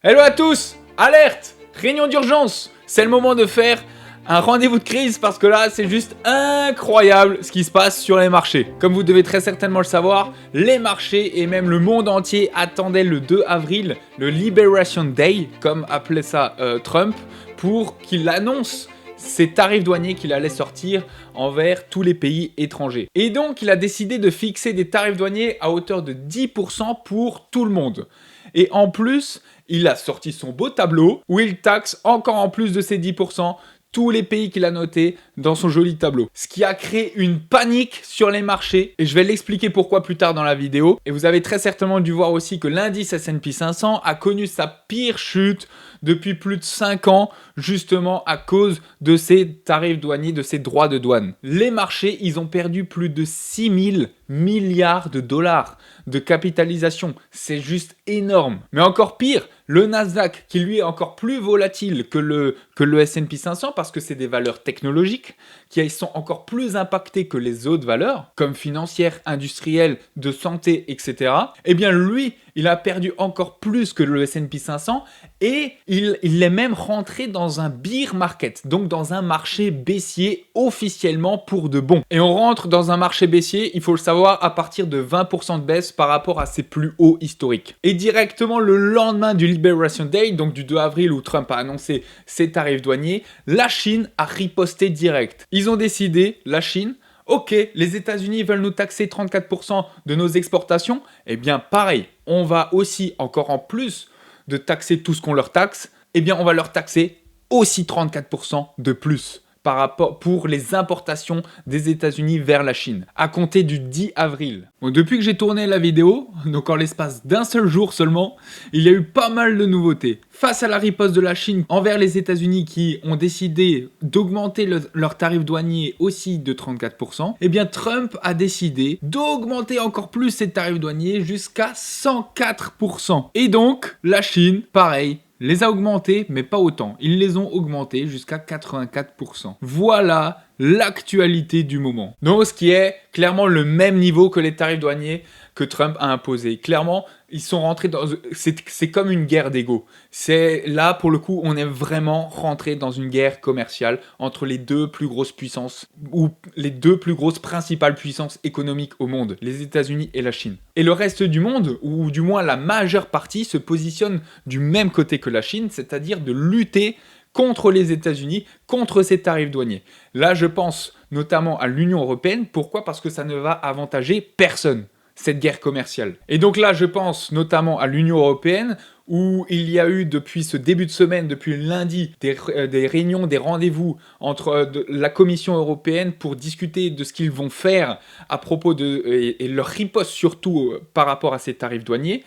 Hello à tous! Alerte! Réunion d'urgence! C'est le moment de faire un rendez-vous de crise parce que là, c'est juste incroyable ce qui se passe sur les marchés. Comme vous devez très certainement le savoir, les marchés et même le monde entier attendaient le 2 avril, le Liberation Day, comme appelait ça Trump, pour qu'il annonce ces tarifs douaniers qu'il allait sortir envers tous les pays étrangers. Et donc, il a décidé de fixer des tarifs douaniers à hauteur de 10% pour tout le monde. Et en plus, il a sorti son beau tableau où il taxe encore en plus de ces 10% tous les pays qu'il a notés dans son joli tableau. Ce qui a créé une panique sur les marchés et je vais l'expliquer pourquoi plus tard dans la vidéo. Et vous avez très certainement dû voir aussi que l'indice S&P 500 a connu sa pire chute depuis plus de 5 ans justement à cause de ces tarifs douaniers, de ces droits de douane. Les marchés, ils ont perdu plus de 6 000 milliards de dollars de capitalisation. C'est juste énorme. Mais encore pire, le Nasdaq, qui lui est encore plus volatile que le S&P 500 parce que c'est des valeurs technologiques qui sont encore plus impactées que les autres valeurs, comme financières, industrielles, de santé, etc. Eh bien lui, il a perdu encore plus que le S&P 500 et il est même rentré dans un bear market, donc dans un marché baissier officiellement pour de bon. Et on rentre dans un marché baissier, il faut le savoir, à partir de 20% de baisse par rapport à ses plus hauts historiques. Et directement le lendemain du Liberation Day, donc du 2 avril où Trump a annoncé ses tarifs douaniers, la Chine a riposté direct. Ils ont décidé, la Chine, ok, les États-Unis veulent nous taxer 34% de nos exportations, eh bien pareil, on va aussi, encore en plus de taxer tout ce qu'on leur taxe, eh bien on va leur taxer aussi 34% de plus par rapport pour les importations des États-Unis vers la Chine, à compter du 10 avril. Bon, depuis que j'ai tourné la vidéo, donc en l'espace d'un seul jour seulement, il y a eu pas mal de nouveautés. Face à la riposte de la Chine envers les États-Unis qui ont décidé d'augmenter leurs tarifs douaniers aussi de 34%, eh bien Trump a décidé d'augmenter encore plus ses tarifs douaniers jusqu'à 104%. Et donc, la Chine, pareil, les a augmentés, mais pas autant. Ils les ont augmentés jusqu'à 84%. Voilà l'actualité du moment. Donc, ce qui est clairement le même niveau que les tarifs douaniers que Trump a imposés. Clairement, ils sont rentrés dans... C'est comme une guerre d'ego. C'est là, pour le coup, on est vraiment rentré dans une guerre commerciale entre les deux plus grosses puissances, ou les deux plus grosses principales puissances économiques au monde, les États-Unis et la Chine. Et le reste du monde, ou du moins la majeure partie, se positionne du même côté que la Chine, c'est-à-dire de lutter contre les États-Unis, contre ces tarifs douaniers. Là, je pense notamment à l'Union européenne. Pourquoi ? Parce que ça ne va avantager personne, cette guerre commerciale. Et donc là, je pense notamment à l'Union européenne, où il y a eu depuis ce début de semaine, depuis lundi, des réunions, des rendez-vous entre la Commission européenne pour discuter de ce qu'ils vont faire à propos et leur riposte surtout par rapport à ces tarifs douaniers.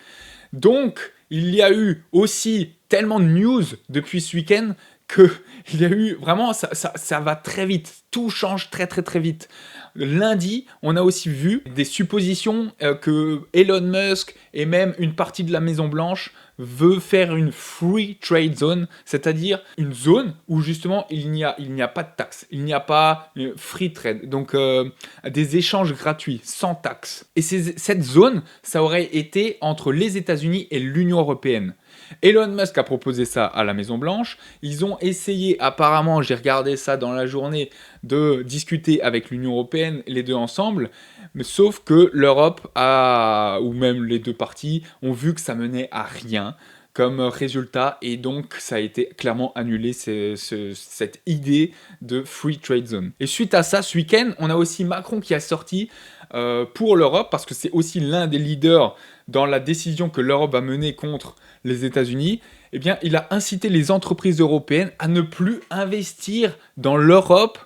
Donc, il y a eu aussi tellement de news depuis ce week-end qu'il y a eu vraiment, ça va très vite, tout change très très très vite. Lundi, on a aussi vu des suppositions que Elon Musk et même une partie de la Maison Blanche veut faire une free trade zone, c'est-à-dire une zone où justement il n'y a pas de taxes, il n'y a pas free trade, donc des échanges gratuits, sans taxes. Et cette zone, ça aurait été entre les États-Unis et l'Union européenne. Elon Musk a proposé ça à la Maison Blanche. Ils ont essayé, apparemment, j'ai regardé ça dans la journée, de discuter avec l'Union européenne, les deux ensemble, mais sauf que l'Europe ou même les deux parties, ont vu que ça menait à rien comme résultat, et donc ça a été clairement annulé, cette idée de free trade zone. Et suite à ça, ce week-end, on a aussi Macron qui a sorti pour l'Europe, parce que c'est aussi l'un des leaders dans la décision que l'Europe va mener contre les États-Unis. Eh bien, il a incité les entreprises européennes à ne plus investir dans l'Europe,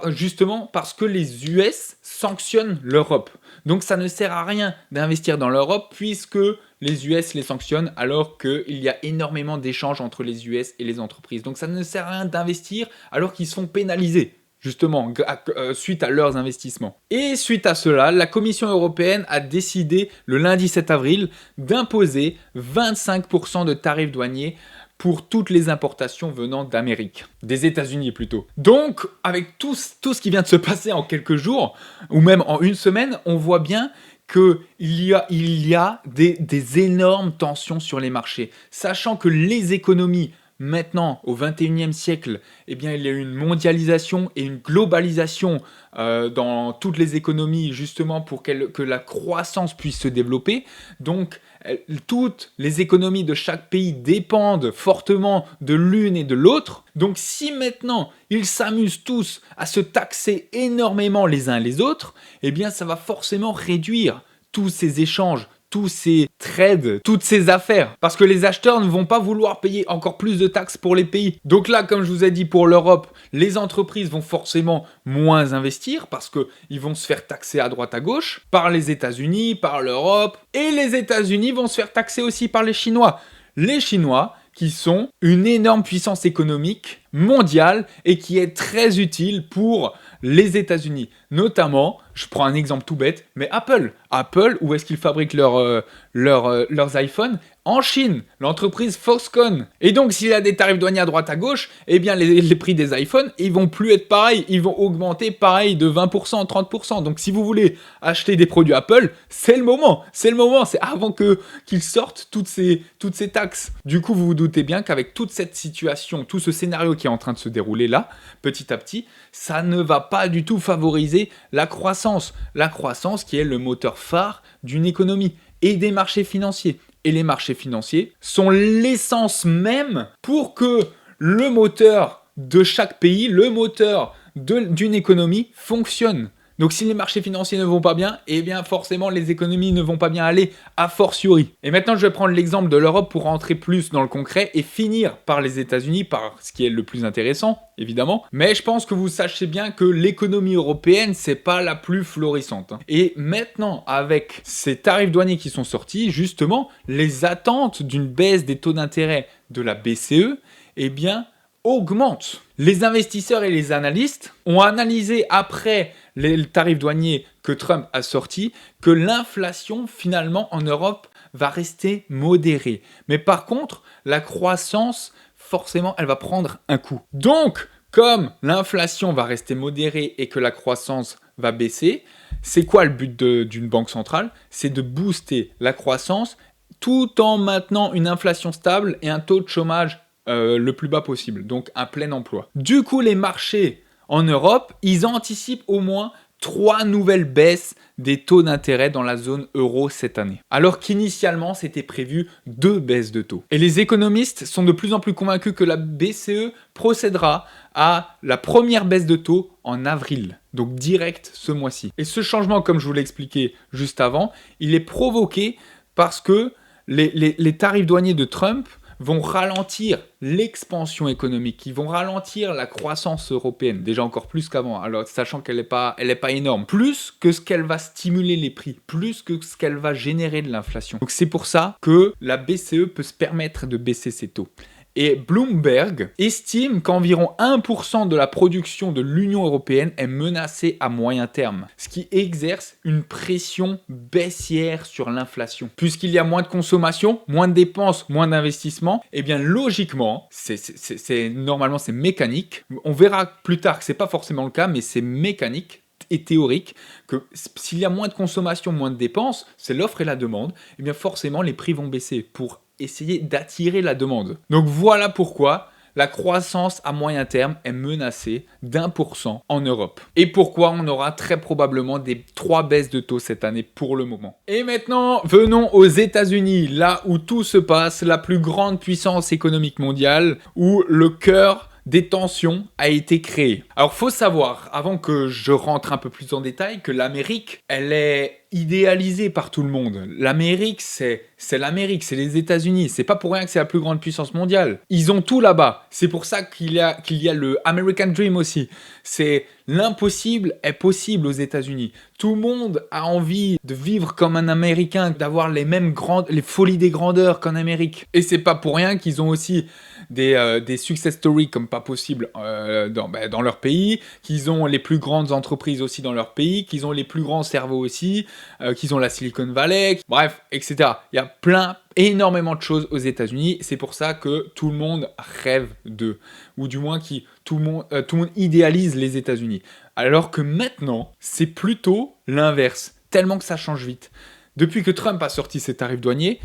justement parce que les US sanctionnent l'Europe. Donc ça ne sert à rien d'investir dans l'Europe puisque les US les sanctionnent alors qu'il y a énormément d'échanges entre les US et les entreprises. Donc ça ne sert à rien d'investir alors qu'ils sont pénalisés, justement, suite à leurs investissements. Et suite à cela, la Commission européenne a décidé le lundi 7 avril d'imposer 25% de tarifs douaniers pour toutes les importations venant d'Amérique, des États-Unis plutôt. Donc, avec tout ce qui vient de se passer en quelques jours, ou même en une semaine, on voit bien qu'il y a des énormes tensions sur les marchés, sachant que les économies maintenant, au 21e siècle, eh bien, il y a eu une mondialisation et une globalisation dans toutes les économies, justement pour que la croissance puisse se développer. Donc, toutes les économies de chaque pays dépendent fortement de l'une et de l'autre. Donc, si maintenant, ils s'amusent tous à se taxer énormément les uns les autres, eh bien, ça va forcément réduire tous ces échanges, tous ces trades, toutes ces affaires. Parce que les acheteurs ne vont pas vouloir payer encore plus de taxes pour les pays. Donc là, comme je vous ai dit pour l'Europe, les entreprises vont forcément moins investir parce qu'ils vont se faire taxer à droite à gauche par les États-Unis, par l'Europe. Et les États-Unis vont se faire taxer aussi par les Chinois. Les Chinois qui sont une énorme puissance économique mondiale et qui est très utile pour les États-Unis. Notamment, je prends un exemple tout bête, mais Apple. Apple, où est-ce qu'ils fabriquent leurs iPhones ? En Chine, l'entreprise Foxconn. Et donc, s'il y a des tarifs douaniers à droite à gauche, eh bien, les prix des iPhones, ils vont plus être pareils. Ils vont augmenter pareil de 20%, 30%. Donc, si vous voulez acheter des produits Apple, c'est le moment. C'est le moment. C'est avant qu'ils sortent toutes ces taxes. Du coup, vous vous doutez bien qu'avec toute cette situation, tout ce scénario qui est en train de se dérouler là, petit à petit, ça ne va pas du tout favoriser la croissance. La croissance qui est le moteur phare d'une économie et des marchés financiers. Et les marchés financiers sont l'essence même pour que le moteur de chaque pays, le moteur d'une économie fonctionne. Donc si les marchés financiers ne vont pas bien, eh bien forcément les économies ne vont pas bien aller, a fortiori. Et maintenant je vais prendre l'exemple de l'Europe pour rentrer plus dans le concret et finir par les États-Unis, par ce qui est le plus intéressant, évidemment. Mais je pense que vous sachez bien que l'économie européenne, c'est pas la plus florissante. Et maintenant, avec ces tarifs douaniers qui sont sortis, justement, les attentes d'une baisse des taux d'intérêt de la BCE, eh bien, augmentent. Les investisseurs et les analystes ont analysé après les tarifs douaniers que Trump a sortis que l'inflation finalement en Europe va rester modérée. Mais par contre, la croissance, forcément, elle va prendre un coup. Donc, comme l'inflation va rester modérée et que la croissance va baisser, c'est quoi le but d'une banque centrale ? C'est de booster la croissance tout en maintenant une inflation stable et un taux de chômage le plus bas possible, donc un plein emploi. Du coup, les marchés en Europe, ils anticipent au moins 3 nouvelles baisses des taux d'intérêt dans la zone euro cette année. Alors qu'initialement, c'était prévu 2 baisses de taux. Et les économistes sont de plus en plus convaincus que la BCE procédera à la première baisse de taux en avril, donc direct ce mois-ci. Et ce changement, comme je vous l'ai expliqué juste avant, il est provoqué parce que les tarifs douaniers de Trump vont ralentir l'expansion économique, ils vont ralentir la croissance européenne, déjà encore plus qu'avant, alors sachant qu'elle n'est pas énorme, plus que ce qu'elle va stimuler les prix, plus que ce qu'elle va générer de l'inflation. Donc c'est pour ça que la BCE peut se permettre de baisser ses taux. Et Bloomberg estime qu'environ 1% de la production de l'Union européenne est menacée à moyen terme, ce qui exerce une pression baissière sur l'inflation. Puisqu'il y a moins de consommation, moins de dépenses, moins d'investissement, et bien logiquement, normalement c'est mécanique. On verra plus tard que c'est pas forcément le cas, mais c'est mécanique et théorique que s'il y a moins de consommation, moins de dépenses, c'est l'offre et la demande, et bien forcément les prix vont baisser pour essayer d'attirer la demande. Donc voilà pourquoi la croissance à moyen terme est menacée d'1% en Europe. Et pourquoi on aura très probablement des 3 baisses de taux cette année pour le moment. Et maintenant, venons aux États-Unis, là où tout se passe, la plus grande puissance économique mondiale, où le cœur des tensions a été créé. Alors faut savoir, avant que je rentre un peu plus en détail, que l'Amérique, elle est idéalisée par tout le monde. L'Amérique, c'est l'Amérique, c'est les États-Unis. C'est pas pour rien que c'est la plus grande puissance mondiale. Ils ont tout là-bas. C'est pour ça qu'il y a le American Dream aussi. C'est l'impossible est possible aux États-Unis. Tout le monde a envie de vivre comme un Américain, d'avoir les folies des grandeurs qu'en Amérique. Et c'est pas pour rien qu'ils ont aussi des success stories comme pas possible dans leur pays, qu'ils ont les plus grandes entreprises aussi dans leur pays, qu'ils ont les plus grands cerveaux aussi, qu'ils ont la Silicon Valley, bref, etc. Il y a énormément de choses aux États-Unis. C'est pour ça que tout le monde rêve d'eux, ou du moins tout le monde idéalise les États-Unis. Alors que maintenant, c'est plutôt l'inverse. tellement que ça change vite. Depuis que Trump a sorti ses tarifs douaniers,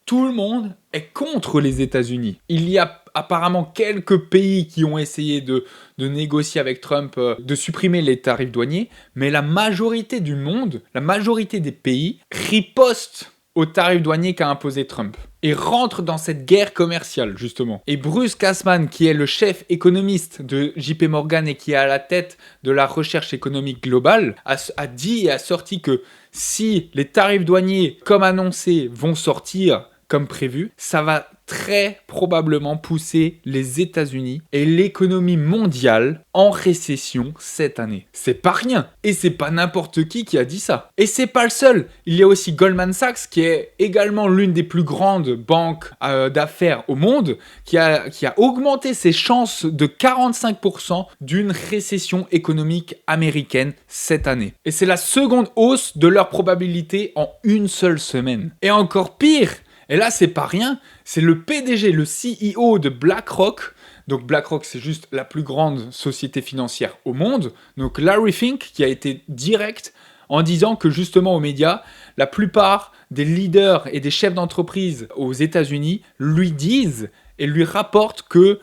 tout le monde est contre les États-Unis. Il y a apparemment quelques pays qui ont essayé de négocier avec Trump, de supprimer les tarifs douaniers, mais la majorité du monde, la majorité des pays ripostent aux tarifs douaniers qu'a imposé Trump et rentre dans cette guerre commerciale, justement. Et Bruce Kasman, qui est le chef économiste de JP Morgan et qui est à la tête de la recherche économique globale, a dit et a sorti que si les tarifs douaniers, comme annoncé, vont sortir comme prévu, ça va très probablement pousser les États-Unis et l'économie mondiale en récession cette année. C'est pas rien. Et c'est pas n'importe qui a dit ça. Et c'est pas le seul. Il y a aussi Goldman Sachs, qui est également l'une des plus grandes banques d'affaires au monde, qui a augmenté ses chances de 45% d'une récession économique américaine cette année. Et c'est la seconde hausse de leur probabilité en une seule semaine. Et encore pire, et là, c'est pas rien, c'est le PDG, le CEO de BlackRock. Donc BlackRock, c'est juste la plus grande société financière au monde. Donc Larry Fink, qui a été direct en disant que justement aux médias, la plupart des leaders et des chefs d'entreprise aux États-Unis lui disent et lui rapportent que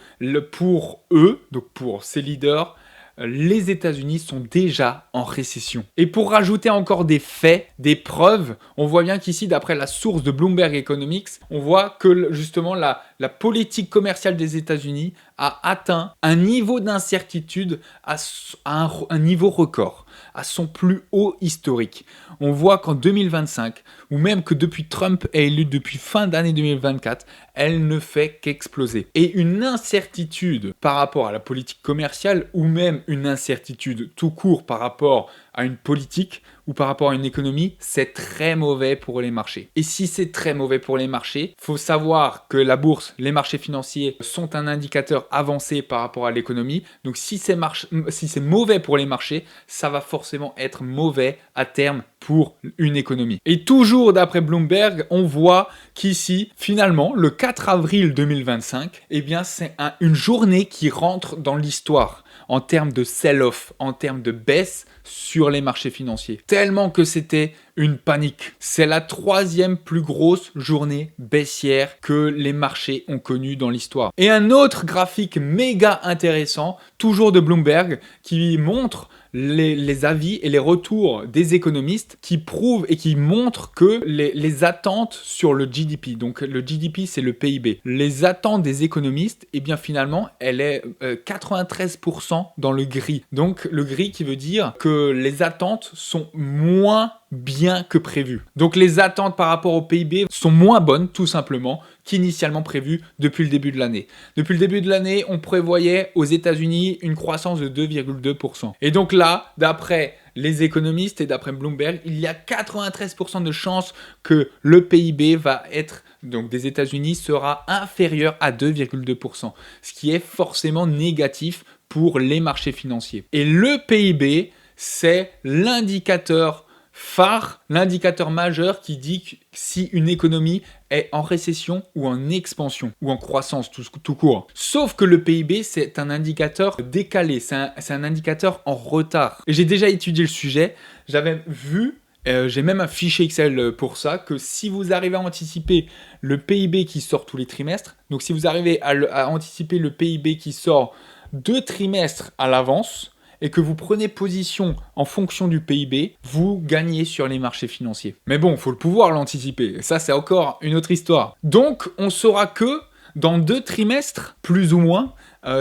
pour eux, donc pour ces leaders, les États-Unis sont déjà en récession. Et pour rajouter encore des faits, des preuves, on voit bien qu'ici, d'après la source de Bloomberg Economics, on voit que justement la politique commerciale des États-Unis a atteint un niveau d'incertitude à un niveau record, à son plus haut historique. On voit qu'en 2025, ou même que depuis Trump est élu depuis fin d'année 2024, elle ne fait qu'exploser. Et une incertitude par rapport à la politique commerciale, ou même une incertitude tout court par rapport à une politique ou par rapport à une économie, c'est très mauvais pour les marchés. Et si c'est très mauvais pour les marchés, faut savoir que la bourse, les marchés financiers sont un indicateur avancé par rapport à l'économie. Donc si c'est mauvais pour les marchés, ça va forcément être mauvais à terme pour une économie. Et toujours d'après Bloomberg, on voit qu'ici, finalement, le 4 avril 2025, eh bien, c'est une journée qui rentre dans l'histoire en termes de sell-off, en termes de baisse sur les marchés financiers. Tellement que c'était une panique. C'est la 3e plus grosse journée baissière que les marchés ont connue dans l'histoire. Et un autre graphique méga intéressant, toujours de Bloomberg, qui montre les avis et les retours des économistes qui prouvent et qui montrent que les attentes sur le GDP, donc le GDP c'est le PIB, les attentes des économistes, eh bien finalement elle est 93% dans le gris. Donc le gris qui veut dire que les attentes sont moins bien que prévu. Donc les attentes par rapport au PIB sont moins bonnes tout simplement qu'initialement prévues depuis le début de l'année. Depuis le début de l'année, on prévoyait aux États-Unis une croissance de 2,2%. Et donc là, d'après les économistes et d'après Bloomberg, il y a 93% de chances que le PIB va être, donc des États-Unis, sera inférieur à 2,2%, ce qui est forcément négatif pour les marchés financiers. Et le PIB, c'est l'indicateur phare, l'indicateur majeur qui dit que si une économie est en récession ou en expansion ou en croissance tout court. Sauf que le PIB, c'est un indicateur décalé, c'est un indicateur en retard. Et j'ai déjà étudié le sujet, j'avais vu, j'ai même un fichier Excel pour ça, que si vous arrivez à anticiper le PIB qui sort tous les trimestres, donc si vous arrivez à anticiper le PIB qui sort 2 trimestres à l'avance, et que vous prenez position en fonction du PIB, vous gagnez sur les marchés financiers. Mais bon, il faut le pouvoir l'anticiper. Ça, c'est encore une autre histoire. Donc, on saura que dans 2 trimestres, plus ou moins,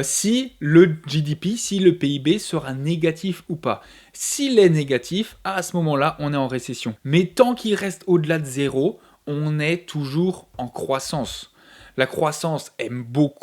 si le GDP, si le PIB sera négatif ou pas. S'il est négatif, à ce moment-là, on est en récession. Mais tant qu'il reste au-delà de 0, on est toujours en croissance. La croissance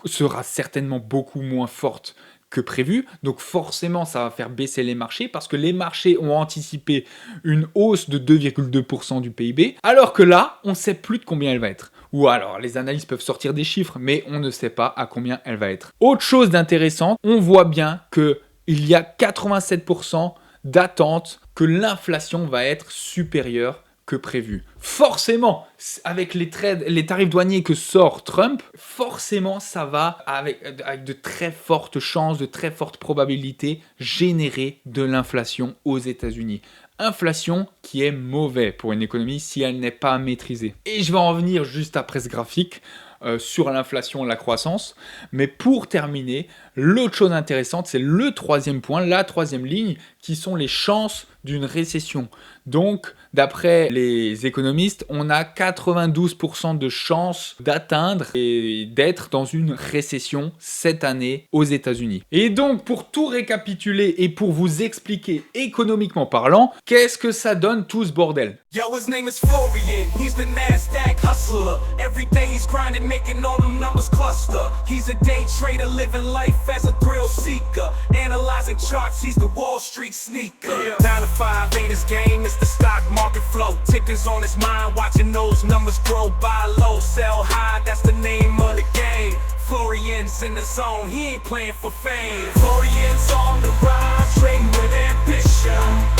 sera certainement beaucoup moins forte que prévu, donc forcément ça va faire baisser les marchés parce que les marchés ont anticipé une hausse de 2,2% du PIB, alors que là, on ne sait plus de combien elle va être. Ou alors, les analystes peuvent sortir des chiffres, mais on ne sait pas à combien elle va être. Autre chose d'intéressant, on voit bien qu'il y a 87% d'attente que l'inflation va être supérieure que prévu. Forcément, avec les tarifs douaniers que sort Trump, forcément ça va avec de très fortes chances, de très fortes probabilités générer de l'inflation aux États-Unis. inflation qui est mauvais pour une économie si elle n'est pas maîtrisée. Et je vais en revenir juste après ce graphique sur l'inflation et la croissance. Mais pour terminer, l'autre chose intéressante, c'est le troisième point, la troisième ligne, qui sont les chances d'une récession. Donc, d'après les économistes, on a 92% de chances d'atteindre et d'être dans une récession cette année aux États-Unis. Et donc, pour tout récapituler et pour vous expliquer économiquement parlant, qu'est-ce que ça donne tout ce bordel? Yo, his name is Florian, he's the NASDAQ hustler. Every day he's grinding, making all them numbers cluster. He's a day trader, living life as a thrill seeker. Analyzing charts, he's the Wall Street sneaker. 9 to 5 ain't his game, it's the stock market flow. Tickers on his mind, watching those numbers grow. Buy low, sell high, that's the name of the game. Florian's in the zone, he ain't playing for fame. Florian's on the rise, trading with ambition.